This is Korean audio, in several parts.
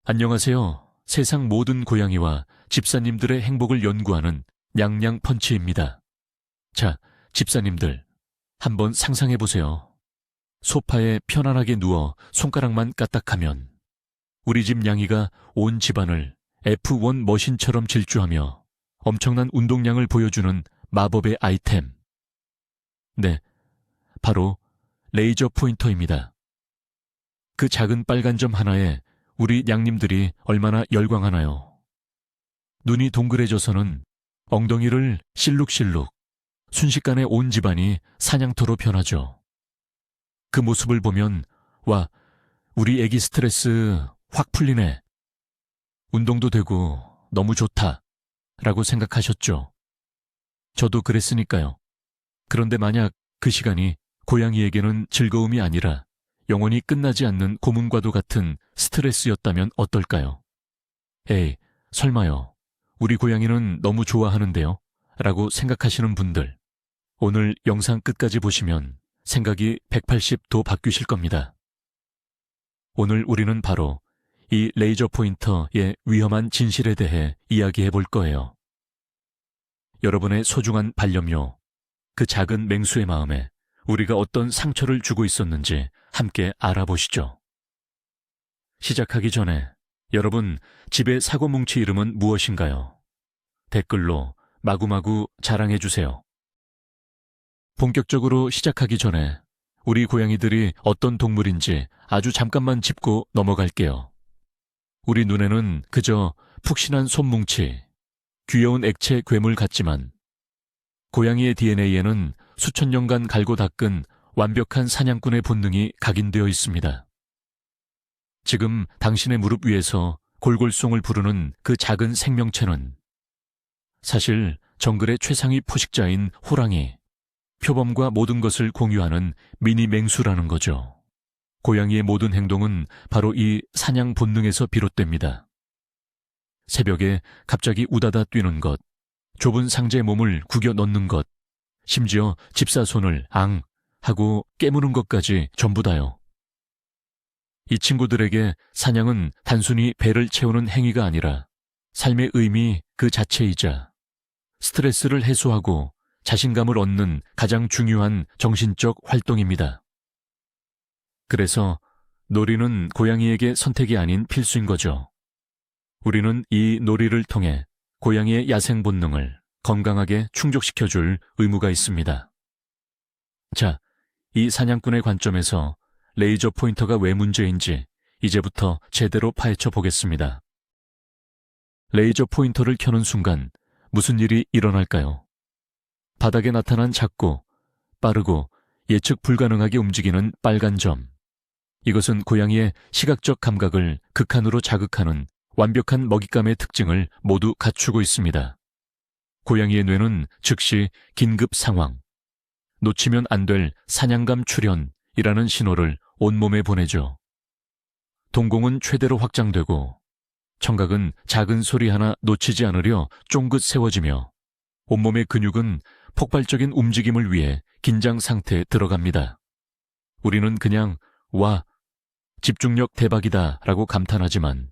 안녕하세요. 세상 모든 고양이와 집사님들의 행복을 연구하는 냥냥 펀치입니다. 자, 집사님들, 한번 상상해 보세요. 소파에 편안하게 누워 손가락만 까딱하면 우리 집 냥이가 온 집안을 F1 머신처럼 질주하며 엄청난 운동량을 보여주는 마법의 아이템. 네, 바로 레이저 포인터입니다. 그 작은 빨간 점 하나에 우리 냥님들이 얼마나 열광하나요? 눈이 동그래져서는 엉덩이를 실룩실룩, 순식간에 온 집안이 사냥터로 변하죠. 그 모습을 보면 와, 우리 애기 스트레스 확 풀리네. 운동도 되고 너무 좋다 라고 생각하셨죠. 저도 그랬으니까요. 그런데 만약 그 시간이 고양이에게는 즐거움이 아니라 영원히 끝나지 않는 고문과도 같은 스트레스였다면 어떨까요? 에이, 설마요. 우리 고양이는 너무 좋아하는데요? 라고 생각하시는 분들, 오늘 영상 끝까지 보시면 생각이 180도 바뀌실 겁니다. 오늘 우리는 바로 이 레이저 포인터의 위험한 진실에 대해 이야기해 볼 거예요. 여러분의 소중한 반려묘, 그 작은 맹수의 마음에 우리가 어떤 상처를 주고 있었는지 함께 알아보시죠. 시작하기 전에 여러분 집의 사고뭉치 이름은 무엇인가요? 댓글로 마구마구 자랑해 주세요. 본격적으로 시작하기 전에 우리 고양이들이 어떤 동물인지 아주 잠깐만 짚고 넘어갈게요. 우리 눈에는 그저 푹신한 손뭉치, 귀여운 액체 괴물 같지만 고양이의 DNA에는 수천 년간 갈고 닦은 완벽한 사냥꾼의 본능이 각인되어 있습니다. 지금 당신의 무릎 위에서 골골송을 부르는 그 작은 생명체는 사실 정글의 최상위 포식자인 호랑이, 표범과 모든 것을 공유하는 미니 맹수라는 거죠. 고양이의 모든 행동은 바로 이 사냥 본능에서 비롯됩니다. 새벽에 갑자기 우다다 뛰는 것, 좁은 상자에 몸을 구겨 넣는 것, 심지어 집사 손을 앙 하고 깨무는 것까지 전부 다요. 이 친구들에게 사냥은 단순히 배를 채우는 행위가 아니라 삶의 의미 그 자체이자 스트레스를 해소하고 자신감을 얻는 가장 중요한 정신적 활동입니다. 그래서 놀이는 고양이에게 선택이 아닌 필수인 거죠. 우리는 이 놀이를 통해 고양이의 야생 본능을 건강하게 충족시켜줄 의무가 있습니다. 자, 이 사냥꾼의 관점에서 레이저 포인터가 왜 문제인지 이제부터 제대로 파헤쳐 보겠습니다. 레이저 포인터를 켜는 순간 무슨 일이 일어날까요? 바닥에 나타난 작고 빠르고 예측 불가능하게 움직이는 빨간 점. 이것은 고양이의 시각적 감각을 극한으로 자극하는 완벽한 먹잇감의 특징을 모두 갖추고 있습니다. 고양이의 뇌는 즉시 긴급 상황, 놓치면 안 될 사냥감 출현이라는 신호를 온몸에 보내죠. 동공은 최대로 확장되고 청각은 작은 소리 하나 놓치지 않으려 쫑긋 세워지며 온몸의 근육은 폭발적인 움직임을 위해 긴장 상태에 들어갑니다. 우리는 그냥 와, 집중력 대박이다 라고 감탄하지만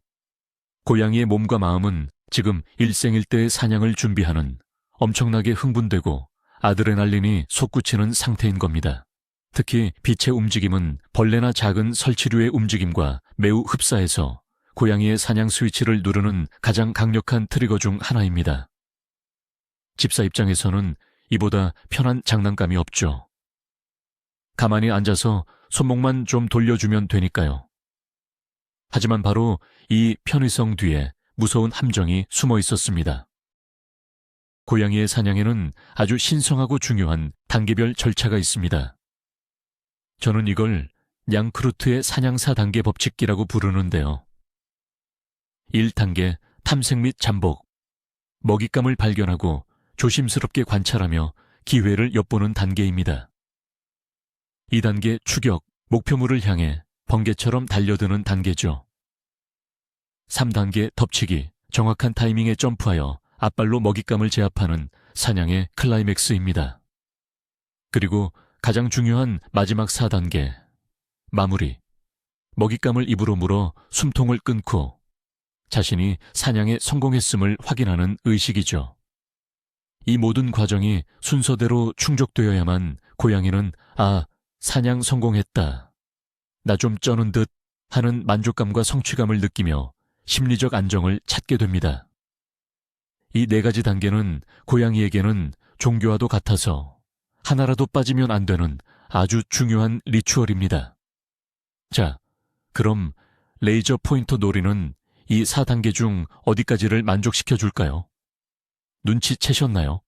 고양이의 몸과 마음은 지금 일생일대의 사냥을 준비하는 엄청나게 흥분되고 아드레날린이 솟구치는 상태인 겁니다. 특히 빛의 움직임은 벌레나 작은 설치류의 움직임과 매우 흡사해서 고양이의 사냥 스위치를 누르는 가장 강력한 트리거 중 하나입니다. 집사 입장에서는 이보다 편한 장난감이 없죠. 가만히 앉아서 손목만 좀 돌려주면 되니까요. 하지만 바로 이 편의성 뒤에 무서운 함정이 숨어 있었습니다. 고양이의 사냥에는 아주 신성하고 중요한 단계별 절차가 있습니다. 저는 이걸 냥크루트의 사냥 4단계 법칙기라고 부르는데요. 1단계 탐색 및 잠복, 먹잇감을 발견하고 조심스럽게 관찰하며 기회를 엿보는 단계입니다. 2단계 추격, 목표물을 향해 번개처럼 달려드는 단계죠. 3단계 덮치기, 정확한 타이밍에 점프하여 앞발로 먹잇감을 제압하는 사냥의 클라이맥스입니다. 그리고 가장 중요한 마지막 4단계, 마무리. 먹잇감을 입으로 물어 숨통을 끊고 자신이 사냥에 성공했음을 확인하는 의식이죠. 이 모든 과정이 순서대로 충족되어야만 고양이는 사냥 성공했다, 나 좀 쩌는 듯 하는 만족감과 성취감을 느끼며 심리적 안정을 찾게 됩니다. 이 4가지 단계는 고양이에게는 종교와도 같아서 하나라도 빠지면 안 되는 아주 중요한 리추얼입니다. 자, 그럼 레이저 포인터 놀이는 이 4단계 중 어디까지를 만족시켜 줄까요? 눈치채셨나요?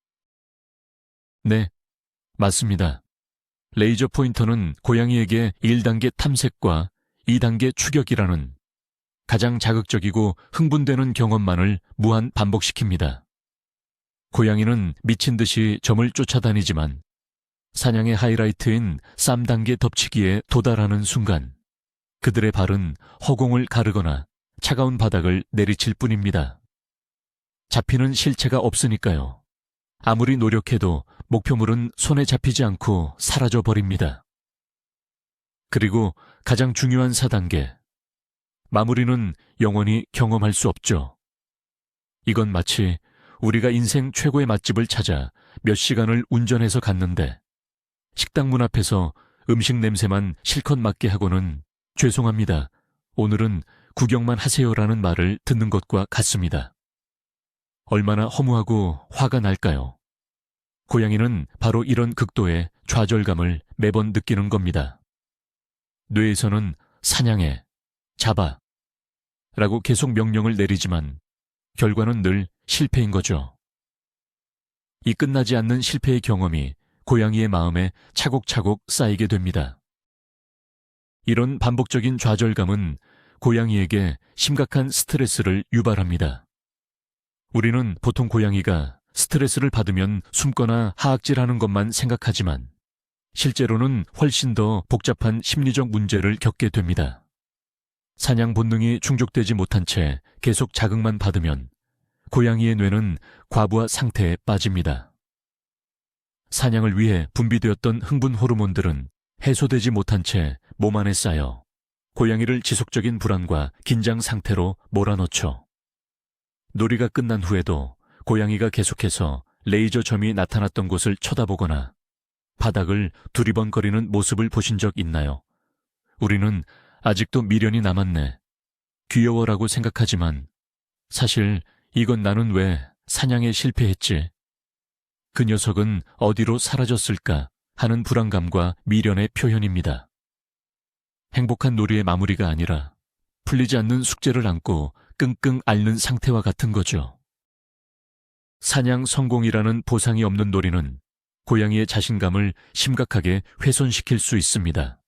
네, 맞습니다. 레이저 포인터는 고양이에게 1단계 탐색과 2단계 추격이라는 가장 자극적이고 흥분되는 경험만을 무한 반복시킵니다. 고양이는 미친 듯이 점을 쫓아다니지만 사냥의 하이라이트인 3단계 덮치기에 도달하는 순간 그들의 발은 허공을 가르거나 차가운 바닥을 내리칠 뿐입니다. 잡히는 실체가 없으니까요. 아무리 노력해도 목표물은 손에 잡히지 않고 사라져 버립니다. 그리고 가장 중요한 4단계, 마무리는 영원히 경험할 수 없죠. 이건 마치 우리가 인생 최고의 맛집을 찾아 몇 시간을 운전해서 갔는데 식당 문 앞에서 음식 냄새만 실컷 맡게 하고는 죄송합니다, 오늘은 구경만 하세요라는 말을 듣는 것과 같습니다. 얼마나 허무하고 화가 날까요? 고양이는 바로 이런 극도의 좌절감을 매번 느끼는 겁니다. 뇌에서는 사냥해, 잡아 라고 계속 명령을 내리지만 결과는 늘 실패인 거죠. 이 끝나지 않는 실패의 경험이 고양이의 마음에 차곡차곡 쌓이게 됩니다. 이런 반복적인 좌절감은 고양이에게 심각한 스트레스를 유발합니다. 우리는 보통 고양이가 스트레스를 받으면 숨거나 하악질하는 것만 생각하지만 실제로는 훨씬 더 복잡한 심리적 문제를 겪게 됩니다. 사냥 본능이 충족되지 못한 채 계속 자극만 받으면 고양이의 뇌는 과부하 상태에 빠집니다. 사냥을 위해 분비되었던 흥분 호르몬들은 해소되지 못한 채 몸 안에 쌓여 고양이를 지속적인 불안과 긴장 상태로 몰아넣죠. 놀이가 끝난 후에도 고양이가 계속해서 레이저 점이 나타났던 곳을 쳐다보거나 바닥을 두리번거리는 모습을 보신 적 있나요? 우리는 아직도 미련이 남았네, 귀여워라고 생각하지만 사실 이건 나는 왜 사냥에 실패했지? 그 녀석은 어디로 사라졌을까 하는 불안감과 미련의 표현입니다. 행복한 놀이의 마무리가 아니라 풀리지 않는 숙제를 안고 끙끙 앓는 상태와 같은 거죠. 사냥 성공이라는 보상이 없는 놀이는 고양이의 자신감을 심각하게 훼손시킬 수 있습니다.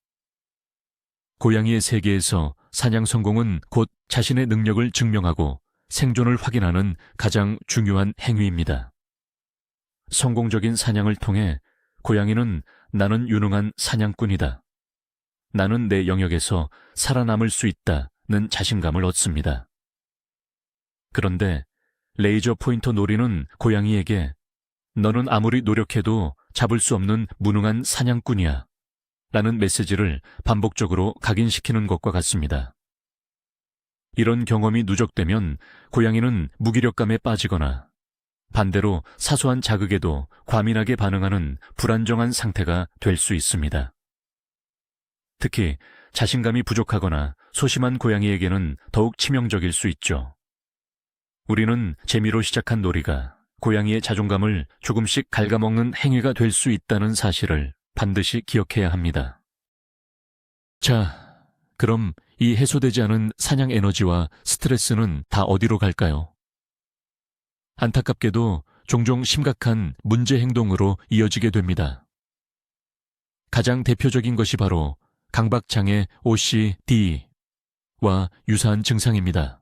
고양이의 세계에서 사냥 성공은 곧 자신의 능력을 증명하고 생존을 확인하는 가장 중요한 행위입니다. 성공적인 사냥을 통해 고양이는 나는 유능한 사냥꾼이다, 나는 내 영역에서 살아남을 수 있다는 자신감을 얻습니다. 그런데 레이저 포인터 놀이는 고양이에게 너는 아무리 노력해도 잡을 수 없는 무능한 사냥꾼이야 라는 메시지를 반복적으로 각인시키는 것과 같습니다. 이런 경험이 누적되면 고양이는 무기력감에 빠지거나 반대로 사소한 자극에도 과민하게 반응하는 불안정한 상태가 될 수 있습니다. 특히 자신감이 부족하거나 소심한 고양이에게는 더욱 치명적일 수 있죠. 우리는 재미로 시작한 놀이가 고양이의 자존감을 조금씩 갉아먹는 행위가 될 수 있다는 사실을 반드시 기억해야 합니다. 자, 그럼 이 해소되지 않은 사냥 에너지와 스트레스는 다 어디로 갈까요? 안타깝게도 종종 심각한 문제 행동으로 이어지게 됩니다. 가장 대표적인 것이 바로 강박장애 OCD와 유사한 증상입니다.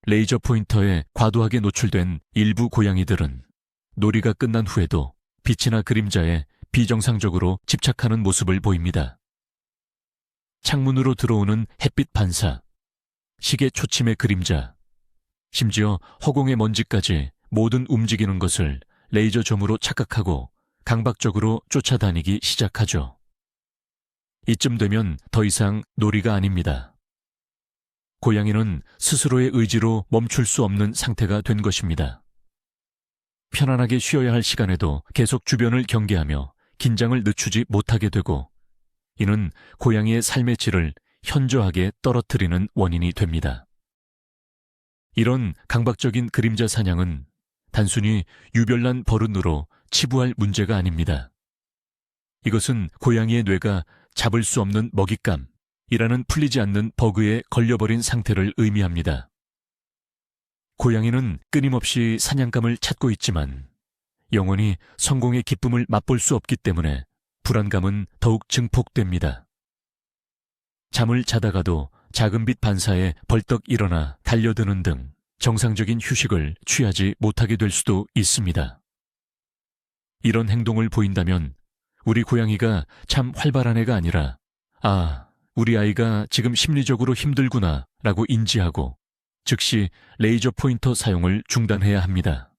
레이저 포인터에 과도하게 노출된 일부 고양이들은 놀이가 끝난 후에도 빛이나 그림자에 비정상적으로 집착하는 모습을 보입니다. 창문으로 들어오는 햇빛 반사, 시계 초침의 그림자, 심지어 허공의 먼지까지 모든 움직이는 것을 레이저 점으로 착각하고 강박적으로 쫓아다니기 시작하죠. 이쯤 되면 더 이상 놀이가 아닙니다. 고양이는 스스로의 의지로 멈출 수 없는 상태가 된 것입니다. 편안하게 쉬어야 할 시간에도 계속 주변을 경계하며 긴장을 늦추지 못하게 되고, 이는 고양이의 삶의 질을 현저하게 떨어뜨리는 원인이 됩니다. 이런 강박적인 그림자 사냥은 단순히 유별난 버릇으로 치부할 문제가 아닙니다. 이것은 고양이의 뇌가 잡을 수 없는 먹잇감이라는 풀리지 않는 버그에 걸려버린 상태를 의미합니다. 고양이는 끊임없이 사냥감을 찾고 있지만 영원히 성공의 기쁨을 맛볼 수 없기 때문에 불안감은 더욱 증폭됩니다. 잠을 자다가도 작은 빛 반사에 벌떡 일어나 달려드는 등 정상적인 휴식을 취하지 못하게 될 수도 있습니다. 이런 행동을 보인다면 우리 고양이가 참 활발한 애가 아니라, 우리 아이가 지금 심리적으로 힘들구나 라고 인지하고 즉시 레이저 포인터 사용을 중단해야 합니다.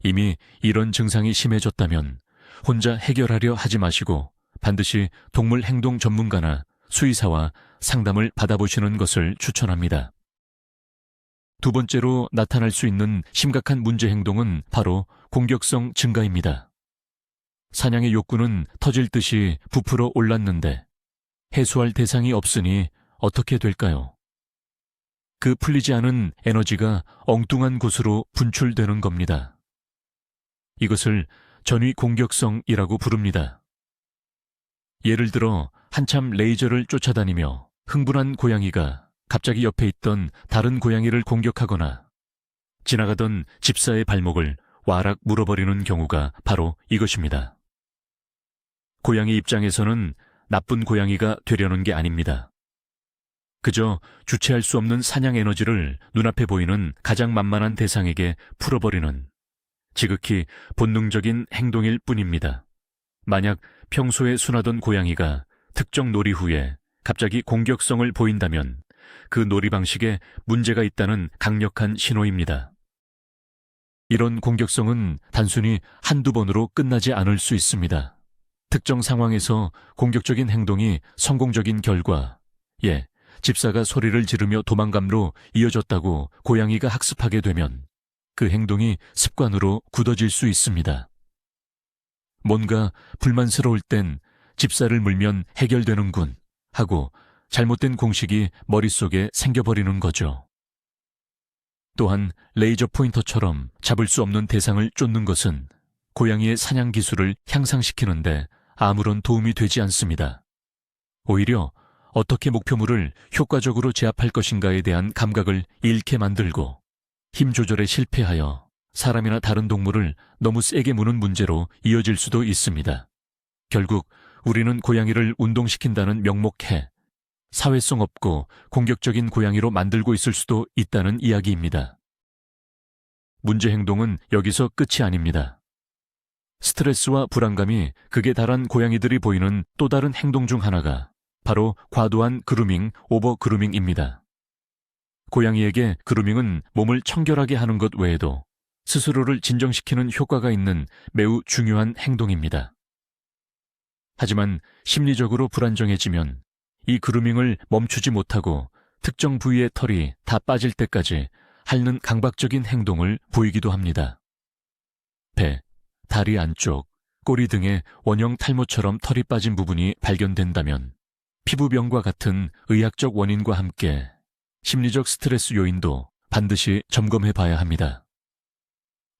이미 이런 증상이 심해졌다면 혼자 해결하려 하지 마시고 반드시 동물 행동 전문가나 수의사와 상담을 받아보시는 것을 추천합니다. 두 번째로 나타날 수 있는 심각한 문제 행동은 바로 공격성 증가입니다. 사냥의 욕구는 터질 듯이 부풀어 올랐는데 해소할 대상이 없으니 어떻게 될까요? 그 풀리지 않은 에너지가 엉뚱한 곳으로 분출되는 겁니다. 이것을 전위 공격성이라고 부릅니다. 예를 들어 한참 레이저를 쫓아다니며 흥분한 고양이가 갑자기 옆에 있던 다른 고양이를 공격하거나 지나가던 집사의 발목을 와락 물어버리는 경우가 바로 이것입니다. 고양이 입장에서는 나쁜 고양이가 되려는 게 아닙니다. 그저 주체할 수 없는 사냥 에너지를 눈앞에 보이는 가장 만만한 대상에게 풀어버리는 지극히 본능적인 행동일 뿐입니다. 만약 평소에 순하던 고양이가 특정 놀이 후에 갑자기 공격성을 보인다면 그 놀이 방식에 문제가 있다는 강력한 신호입니다. 이런 공격성은 단순히 한두 번으로 끝나지 않을 수 있습니다. 특정 상황에서 공격적인 행동이 성공적인 결과, 집사가 소리를 지르며 도망감로 이어졌다고 고양이가 학습하게 되면 그 행동이 습관으로 굳어질 수 있습니다. 뭔가 불만스러울 땐 집사를 물면 해결되는군 하고 잘못된 공식이 머릿속에 생겨버리는 거죠. 또한 레이저 포인터처럼 잡을 수 없는 대상을 쫓는 것은 고양이의 사냥 기술을 향상시키는데 아무런 도움이 되지 않습니다. 오히려 어떻게 목표물을 효과적으로 제압할 것인가에 대한 감각을 잃게 만들고 힘 조절에 실패하여 사람이나 다른 동물을 너무 세게 무는 문제로 이어질 수도 있습니다. 결국 우리는 고양이를 운동시킨다는 명목해 사회성 없고 공격적인 고양이로 만들고 있을 수도 있다는 이야기입니다. 문제 행동은 여기서 끝이 아닙니다. 스트레스와 불안감이 극에 달한 고양이들이 보이는 또 다른 행동 중 하나가 바로 과도한 그루밍, 오버 그루밍입니다. 고양이에게 그루밍은 몸을 청결하게 하는 것 외에도 스스로를 진정시키는 효과가 있는 매우 중요한 행동입니다. 하지만 심리적으로 불안정해지면 이 그루밍을 멈추지 못하고 특정 부위의 털이 다 빠질 때까지 핥는 강박적인 행동을 보이기도 합니다. 배, 다리 안쪽, 꼬리 등의 원형 탈모처럼 털이 빠진 부분이 발견된다면 피부병과 같은 의학적 원인과 함께 심리적 스트레스 요인도 반드시 점검해 봐야 합니다.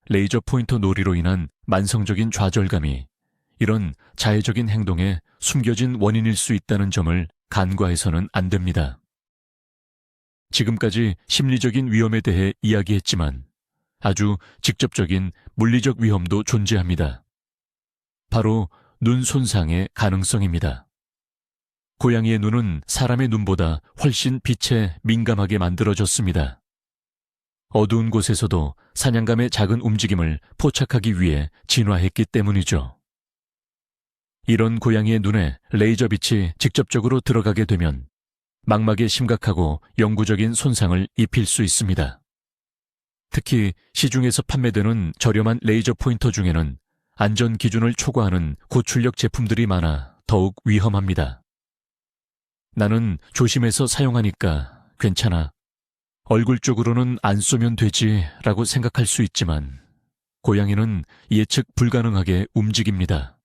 레이저 포인터 놀이로 인한 만성적인 좌절감이 이런 자해적인 행동의 숨겨진 원인일 수 있다는 점을 간과해서는 안 됩니다. 지금까지 심리적인 위험에 대해 이야기했지만 아주 직접적인 물리적 위험도 존재합니다. 바로 눈 손상의 가능성입니다. 고양이의 눈은 사람의 눈보다 훨씬 빛에 민감하게 만들어졌습니다. 어두운 곳에서도 사냥감의 작은 움직임을 포착하기 위해 진화했기 때문이죠. 이런 고양이의 눈에 레이저 빛이 직접적으로 들어가게 되면 망막에 심각하고 영구적인 손상을 입힐 수 있습니다. 특히 시중에서 판매되는 저렴한 레이저 포인터 중에는 안전 기준을 초과하는 고출력 제품들이 많아 더욱 위험합니다. 나는 조심해서 사용하니까 괜찮아. 얼굴 쪽으로는 안 쏘면 되지 라고 생각할 수 있지만 고양이는 예측 불가능하게 움직입니다.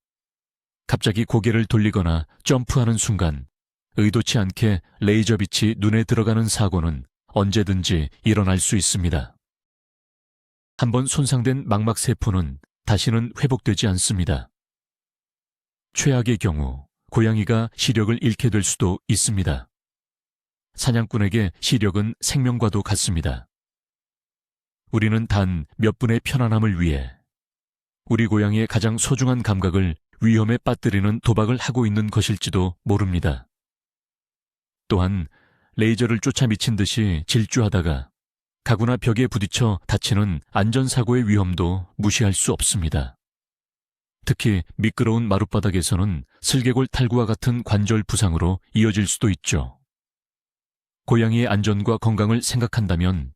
갑자기 고개를 돌리거나 점프하는 순간 의도치 않게 레이저빛이 눈에 들어가는 사고는 언제든지 일어날 수 있습니다. 한번 손상된 망막세포는 다시는 회복되지 않습니다. 최악의 경우 고양이가 시력을 잃게 될 수도 있습니다. 사냥꾼에게 시력은 생명과도 같습니다. 우리는 단 몇 분의 편안함을 위해 우리 고양이의 가장 소중한 감각을 위험에 빠뜨리는 도박을 하고 있는 것일지도 모릅니다. 또한 레이저를 쫓아 미친 듯이 질주하다가 가구나 벽에 부딪혀 다치는 안전사고의 위험도 무시할 수 없습니다. 특히 미끄러운 마룻바닥에서는 슬개골 탈구와 같은 관절 부상으로 이어질 수도 있죠. 고양이의 안전과 건강을 생각한다면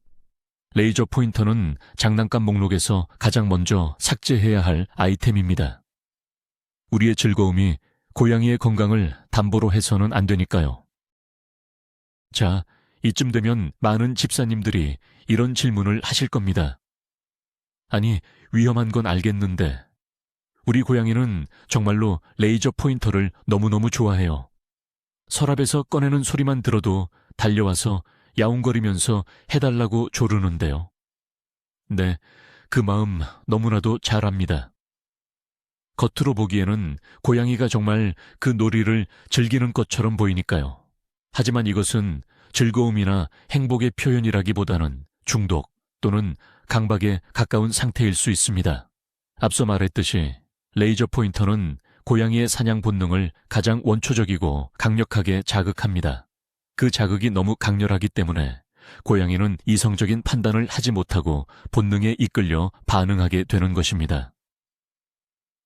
레이저 포인터는 장난감 목록에서 가장 먼저 삭제해야 할 아이템입니다. 우리의 즐거움이 고양이의 건강을 담보로 해서는 안 되니까요. 자, 이쯤 되면 많은 집사님들이 이런 질문을 하실 겁니다. 아니, 위험한 건 알겠는데 우리 고양이는 정말로 레이저 포인터를 너무너무 좋아해요. 서랍에서 꺼내는 소리만 들어도 달려와서 야옹거리면서 해달라고 조르는데요. 네, 그 마음 너무나도 잘 압니다. 겉으로 보기에는 고양이가 정말 그 놀이를 즐기는 것처럼 보이니까요. 하지만 이것은 즐거움이나 행복의 표현이라기보다는 중독 또는 강박에 가까운 상태일 수 있습니다. 앞서 말했듯이 레이저 포인터는 고양이의 사냥 본능을 가장 원초적이고 강력하게 자극합니다. 그 자극이 너무 강렬하기 때문에 고양이는 이성적인 판단을 하지 못하고 본능에 이끌려 반응하게 되는 것입니다.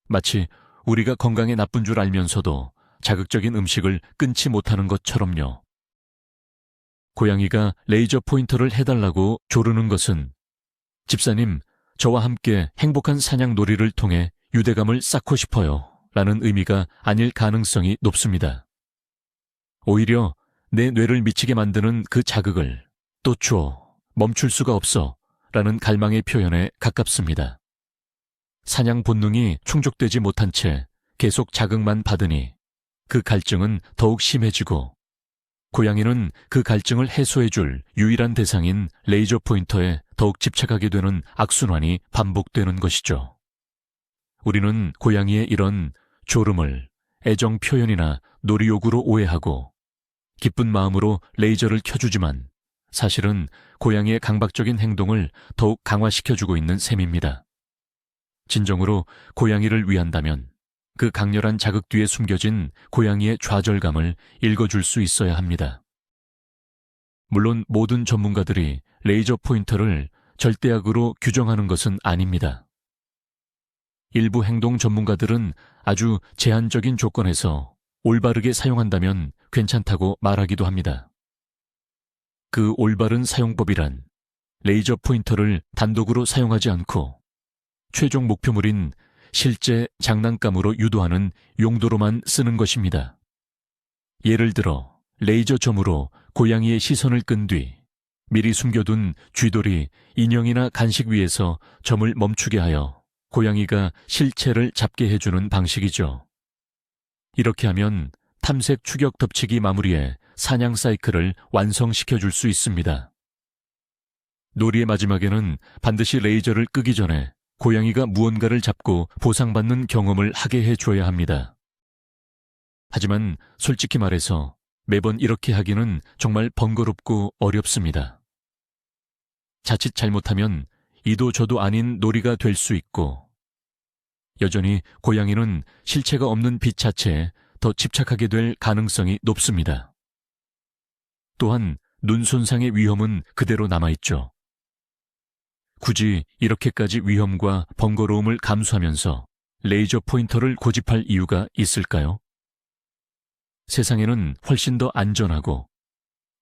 마치 우리가 건강에 나쁜 줄 알면서도 자극적인 음식을 끊지 못하는 것처럼요. 고양이가 레이저 포인터를 해달라고 조르는 것은 집사님, 저와 함께 행복한 사냥 놀이를 통해 유대감을 쌓고 싶어요 라는 의미가 아닐 가능성이 높습니다. 오히려 내 뇌를 미치게 만드는 그 자극을 또 줘, 멈출 수가 없어 라는 갈망의 표현에 가깝습니다. 사냥 본능이 충족되지 못한 채 계속 자극만 받으니 그 갈증은 더욱 심해지고 고양이는 그 갈증을 해소해줄 유일한 대상인 레이저 포인터에 더욱 집착하게 되는 악순환이 반복되는 것이죠. 우리는 고양이의 이런 졸음을 애정 표현이나 놀이 요구로 오해하고 기쁜 마음으로 레이저를 켜주지만 사실은 고양이의 강박적인 행동을 더욱 강화시켜주고 있는 셈입니다. 진정으로 고양이를 위한다면 그 강렬한 자극 뒤에 숨겨진 고양이의 좌절감을 읽어줄 수 있어야 합니다. 물론 모든 전문가들이 레이저 포인터를 절대악으로 규정하는 것은 아닙니다. 일부 행동 전문가들은 아주 제한적인 조건에서 올바르게 사용한다면 괜찮다고 말하기도 합니다. 그 올바른 사용법이란 레이저 포인터를 단독으로 사용하지 않고 최종 목표물인 실제 장난감으로 유도하는 용도로만 쓰는 것입니다. 예를 들어 레이저 점으로 고양이의 시선을 끈 뒤 미리 숨겨둔 쥐돌이 인형이나 간식 위에서 점을 멈추게 하여 고양이가 실체를 잡게 해주는 방식이죠. 이렇게 하면 탐색 추격 덮치기 마무리에 사냥 사이클을 완성시켜줄 수 있습니다. 놀이의 마지막에는 반드시 레이저를 끄기 전에 고양이가 무언가를 잡고 보상받는 경험을 하게 해줘야 합니다. 하지만 솔직히 말해서 매번 이렇게 하기는 정말 번거롭고 어렵습니다. 자칫 잘못하면 이도 저도 아닌 놀이가 될 수 있고 여전히 고양이는 실체가 없는 빛 자체에 더 집착하게 될 가능성이 높습니다. 또한 눈 손상의 위험은 그대로 남아있죠. 굳이 이렇게까지 위험과 번거로움을 감수하면서 레이저 포인터를 고집할 이유가 있을까요? 세상에는 훨씬 더 안전하고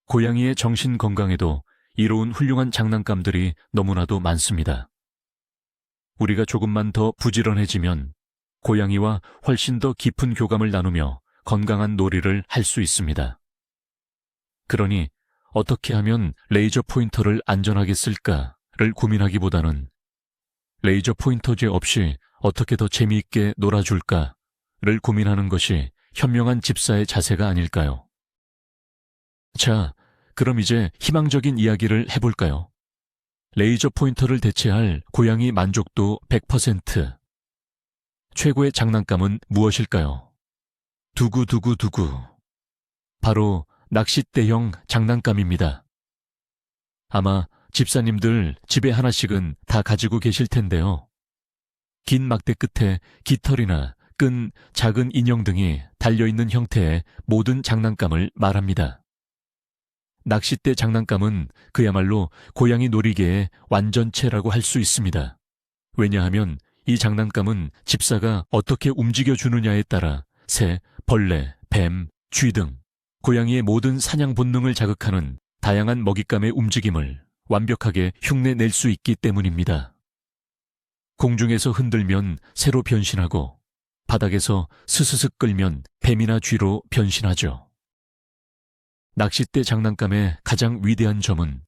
고양이의 정신 건강에도 이로운 훌륭한 장난감들이 너무나도 많습니다. 우리가 조금만 더 부지런해지면 고양이와 훨씬 더 깊은 교감을 나누며 건강한 놀이를 할 수 있습니다. 그러니 어떻게 하면 레이저 포인터를 안전하게 쓸까를 고민하기보다는 레이저 포인터제 없이 어떻게 더 재미있게 놀아줄까를 고민하는 것이 현명한 집사의 자세가 아닐까요? 자, 그럼 이제 희망적인 이야기를 해볼까요? 레이저 포인터를 대체할 고양이 만족도 100%. 최고의 장난감은 무엇일까요? 두구두구두구. 바로 낚싯대형 장난감입니다. 아마 집사님들 집에 하나씩은 다 가지고 계실 텐데요. 긴 막대 끝에 깃털이나 끈, 작은 인형 등이 달려있는 형태의 모든 장난감을 말합니다. 낚싯대 장난감은 그야말로 고양이 놀이개의 완전체라고 할 수 있습니다. 왜냐하면 이 장난감은 집사가 어떻게 움직여주느냐에 따라 새, 벌레, 뱀, 쥐 등 고양이의 모든 사냥 본능을 자극하는 다양한 먹잇감의 움직임을 완벽하게 흉내낼 수 있기 때문입니다. 공중에서 흔들면 새로 변신하고 바닥에서 스스슥 끌면 뱀이나 쥐로 변신하죠. 낚싯대 장난감의 가장 위대한 점은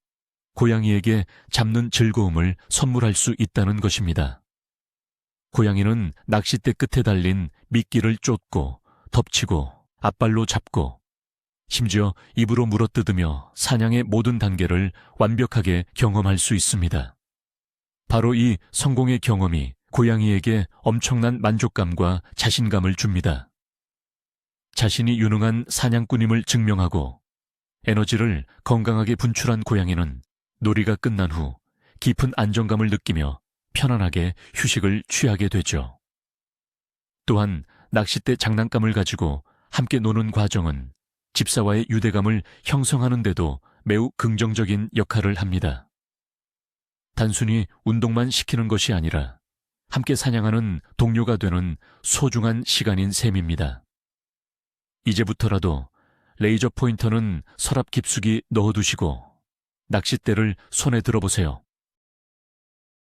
고양이에게 잡는 즐거움을 선물할 수 있다는 것입니다. 고양이는 낚싯대 끝에 달린 미끼를 쫓고 덮치고 앞발로 잡고 심지어 입으로 물어뜯으며 사냥의 모든 단계를 완벽하게 경험할 수 있습니다. 바로 이 성공의 경험이 고양이에게 엄청난 만족감과 자신감을 줍니다. 자신이 유능한 사냥꾼임을 증명하고 에너지를 건강하게 분출한 고양이는 놀이가 끝난 후 깊은 안정감을 느끼며 편안하게 휴식을 취하게 되죠. 또한 낚싯대 장난감을 가지고 함께 노는 과정은 집사와의 유대감을 형성하는 데도 매우 긍정적인 역할을 합니다. 단순히 운동만 시키는 것이 아니라 함께 사냥하는 동료가 되는 소중한 시간인 셈입니다. 이제부터라도 레이저 포인터는 서랍 깊숙이 넣어두시고 낚싯대를 손에 들어보세요.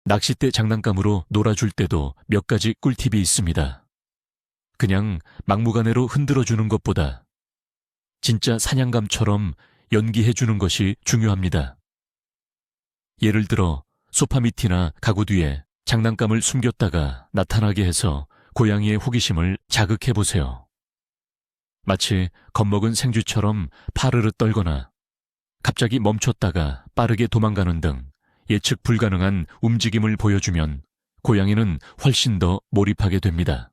낚싯대 장난감으로 놀아줄 때도 몇 가지 꿀팁이 있습니다. 그냥 막무가내로 흔들어주는 것보다 진짜 사냥감처럼 연기해주는 것이 중요합니다. 예를 들어 소파 밑이나 가구 뒤에 장난감을 숨겼다가 나타나게 해서 고양이의 호기심을 자극해보세요. 마치 겁먹은 생쥐처럼 파르르 떨거나 갑자기 멈췄다가 빠르게 도망가는 등 예측 불가능한 움직임을 보여주면 고양이는 훨씬 더 몰입하게 됩니다.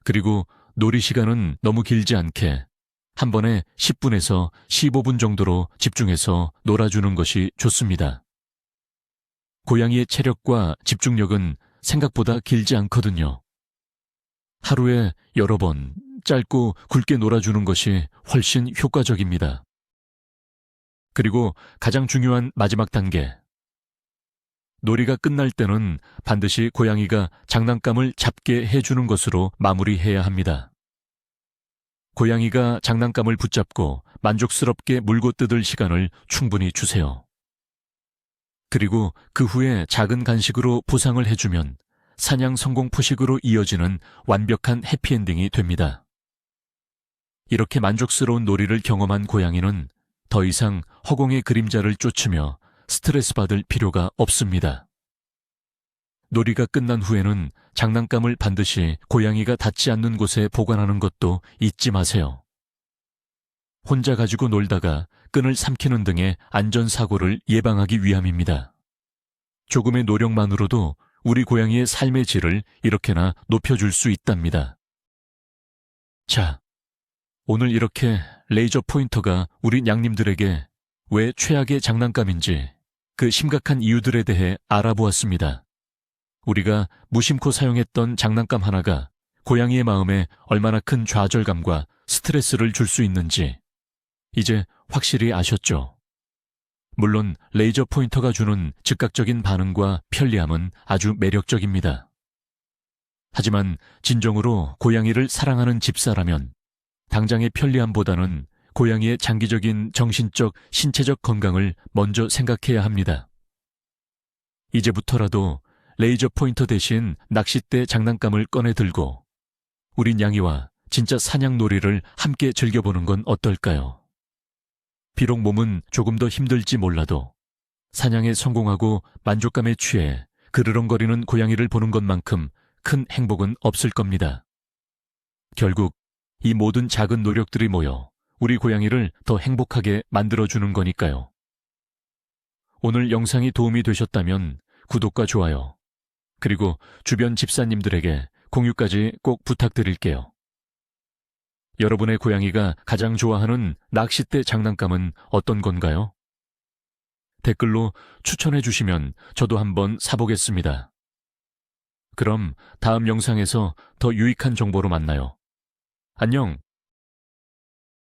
그리고 놀이 시간은 너무 길지 않게 한 번에 10분에서 15분 정도로 집중해서 놀아주는 것이 좋습니다. 고양이의 체력과 집중력은 생각보다 길지 않거든요. 하루에 여러 번 짧고 굵게 놀아주는 것이 훨씬 효과적입니다. 그리고 가장 중요한 마지막 단계. 놀이가 끝날 때는 반드시 고양이가 장난감을 잡게 해주는 것으로 마무리해야 합니다. 고양이가 장난감을 붙잡고 만족스럽게 물고 뜯을 시간을 충분히 주세요. 그리고 그 후에 작은 간식으로 보상을 해주면 사냥 성공 포식으로 이어지는 완벽한 해피엔딩이 됩니다. 이렇게 만족스러운 놀이를 경험한 고양이는 더 이상 허공의 그림자를 쫓으며 스트레스 받을 필요가 없습니다. 놀이가 끝난 후에는 장난감을 반드시 고양이가 닿지 않는 곳에 보관하는 것도 잊지 마세요. 혼자 가지고 놀다가 끈을 삼키는 등의 안전사고를 예방하기 위함입니다. 조금의 노력만으로도 우리 고양이의 삶의 질을 이렇게나 높여줄 수 있답니다. 자, 오늘 이렇게 레이저 포인터가 우리 냥님들에게 왜 최악의 장난감인지 그 심각한 이유들에 대해 알아보았습니다. 우리가 무심코 사용했던 장난감 하나가 고양이의 마음에 얼마나 큰 좌절감과 스트레스를 줄 수 있는지 이제 확실히 아셨죠? 물론 레이저 포인터가 주는 즉각적인 반응과 편리함은 아주 매력적입니다. 하지만 진정으로 고양이를 사랑하는 집사라면 당장의 편리함보다는 고양이의 장기적인 정신적, 신체적 건강을 먼저 생각해야 합니다. 이제부터라도 레이저 포인터 대신 낚싯대 장난감을 꺼내 들고 우리 냥이와 진짜 사냥 놀이를 함께 즐겨보는 건 어떨까요? 비록 몸은 조금 더 힘들지 몰라도 사냥에 성공하고 만족감에 취해 그르렁거리는 고양이를 보는 것만큼 큰 행복은 없을 겁니다. 결국 이 모든 작은 노력들이 모여 우리 고양이를 더 행복하게 만들어주는 거니까요. 오늘 영상이 도움이 되셨다면 구독과 좋아요, 그리고 주변 집사님들에게 공유까지 꼭 부탁드릴게요. 여러분의 고양이가 가장 좋아하는 낚싯대 장난감은 어떤 건가요? 댓글로 추천해 주시면 저도 한번 사보겠습니다. 그럼 다음 영상에서 더 유익한 정보로 만나요. 안녕!